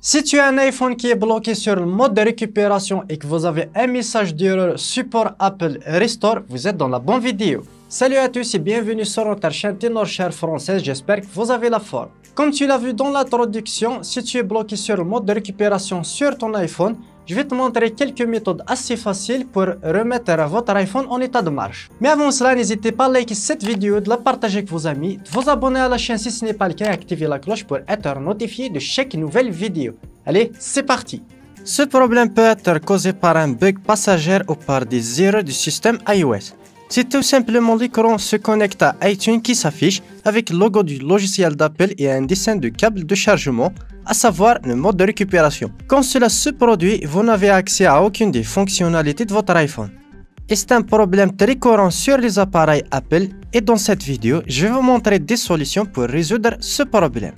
Si tu as un iPhone qui est bloqué sur le mode de récupération et que vous avez un message d'erreur support Apple Restore, vous êtes dans la bonne vidéo. Salut à tous et bienvenue sur notre chaîne Tenorshare française, j'espère que vous avez la forme. Comme tu l'as vu dans l'introduction, si tu es bloqué sur le mode de récupération sur ton iPhone, je vais te montrer quelques méthodes assez faciles pour remettre votre iPhone en état de marche. Mais avant cela, n'hésitez pas à liker cette vidéo, de la partager avec vos amis, de vous abonner à la chaîne si ce n'est pas le cas et activer la cloche pour être notifié de chaque nouvelle vidéo. Allez, c'est parti! Ce problème peut être causé par un bug passager ou par des erreurs du système iOS. C'est tout simplement l'écran se connecte à iTunes qui s'affiche avec le logo du logiciel d'Apple et un dessin de câble de chargement, à savoir le mode de récupération. Quand cela se produit, vous n'avez accès à aucune des fonctionnalités de votre iPhone. Et c'est un problème très courant sur les appareils Apple et dans cette vidéo, je vais vous montrer des solutions pour résoudre ce problème.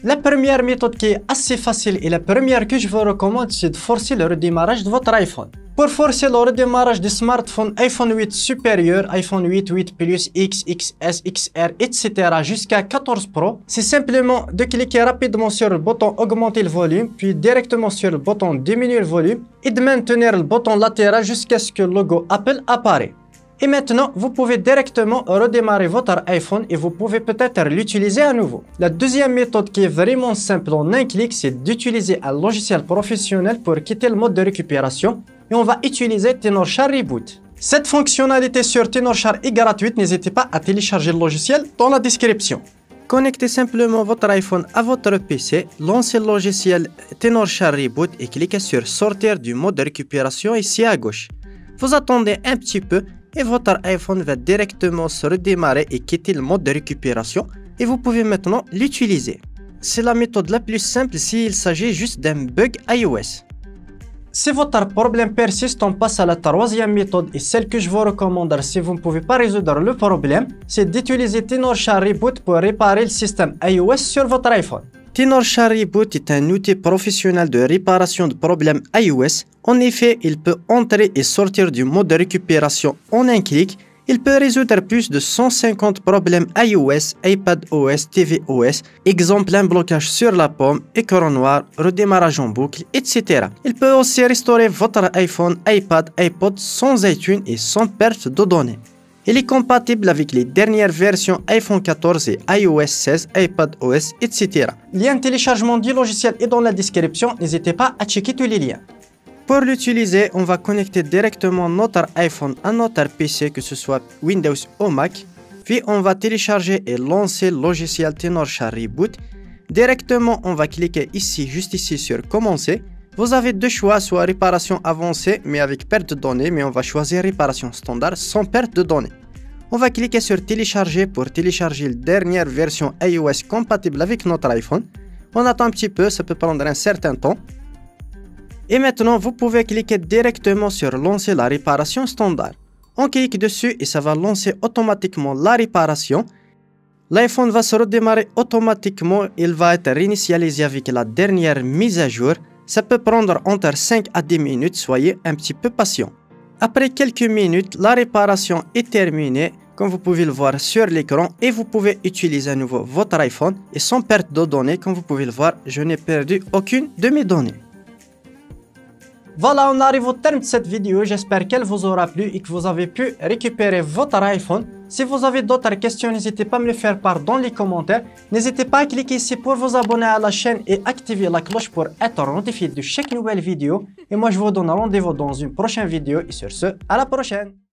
La première méthode qui est assez facile et la première que je vous recommande, c'est de forcer le redémarrage de votre iPhone. Pour forcer le redémarrage des smartphones iPhone 8 supérieur, iPhone 8, 8 Plus, X, XS, XR, etc. jusqu'à 14 Pro, c'est simplement de cliquer rapidement sur le bouton augmenter le volume, puis directement sur le bouton diminuer le volume et de maintenir le bouton latéral jusqu'à ce que le logo Apple apparaisse. Et maintenant, vous pouvez directement redémarrer votre iPhone et vous pouvez peut-être l'utiliser à nouveau. La deuxième méthode qui est vraiment simple en un clic, c'est d'utiliser un logiciel professionnel pour quitter le mode de récupération et on va utiliser Tenorshare Reboot. Cette fonctionnalité sur Tenorshare est gratuite, n'hésitez pas à télécharger le logiciel dans la description. Connectez simplement votre iPhone à votre PC, lancez le logiciel Tenorshare Reboot et cliquez sur sortir du mode de récupération ici à gauche. Vous attendez un petit peu et votre iPhone va directement se redémarrer et quitter le mode de récupération et vous pouvez maintenant l'utiliser. C'est la méthode la plus simple s'il s'agit juste d'un bug iOS. Si votre problème persiste, on passe à la troisième méthode et celle que je vous recommande si vous ne pouvez pas résoudre le problème, c'est d'utiliser Tenorshare Reboot pour réparer le système iOS sur votre iPhone. Tenorshare Reboot est un outil professionnel de réparation de problèmes iOS. En effet, il peut entrer et sortir du mode de récupération en un clic. Il peut résoudre plus de 150 problèmes iOS, iPadOS, tvOS, exemple un blocage sur la pomme, écran noir, redémarrage en boucle, etc. Il peut aussi restaurer votre iPhone, iPad, iPod sans iTunes et sans perte de données. Il est compatible avec les dernières versions iPhone 14 et iOS 16, iPadOS, etc. Le lien de téléchargement du logiciel est dans la description, n'hésitez pas à checker tous les liens. Pour l'utiliser, on va connecter directement notre iPhone à notre PC, que ce soit Windows ou Mac. Puis on va télécharger et lancer le logiciel Tenorshare Reboot. Directement, on va cliquer ici, juste ici sur Commencer. Vous avez deux choix, soit réparation avancée mais avec perte de données, mais on va choisir réparation standard sans perte de données. On va cliquer sur télécharger pour télécharger la dernière version iOS compatible avec notre iPhone. On attend un petit peu, ça peut prendre un certain temps. Et maintenant, vous pouvez cliquer directement sur lancer la réparation standard. On clique dessus et ça va lancer automatiquement la réparation. L'iPhone va se redémarrer automatiquement, il va être réinitialisé avec la dernière mise à jour. Ça peut prendre entre 5 à 10 minutes, soyez un petit peu patient. Après quelques minutes, la réparation est terminée, comme vous pouvez le voir sur l'écran, et vous pouvez utiliser à nouveau votre iPhone et sans perte de données, comme vous pouvez le voir, je n'ai perdu aucune de mes données. Voilà, on arrive au terme de cette vidéo, j'espère qu'elle vous aura plu et que vous avez pu récupérer votre iPhone. Si vous avez d'autres questions, n'hésitez pas à me le faire part dans les commentaires. N'hésitez pas à cliquer ici pour vous abonner à la chaîne et activer la cloche pour être notifié de chaque nouvelle vidéo. Et moi je vous donne rendez-vous dans une prochaine vidéo et sur ce, à la prochaine!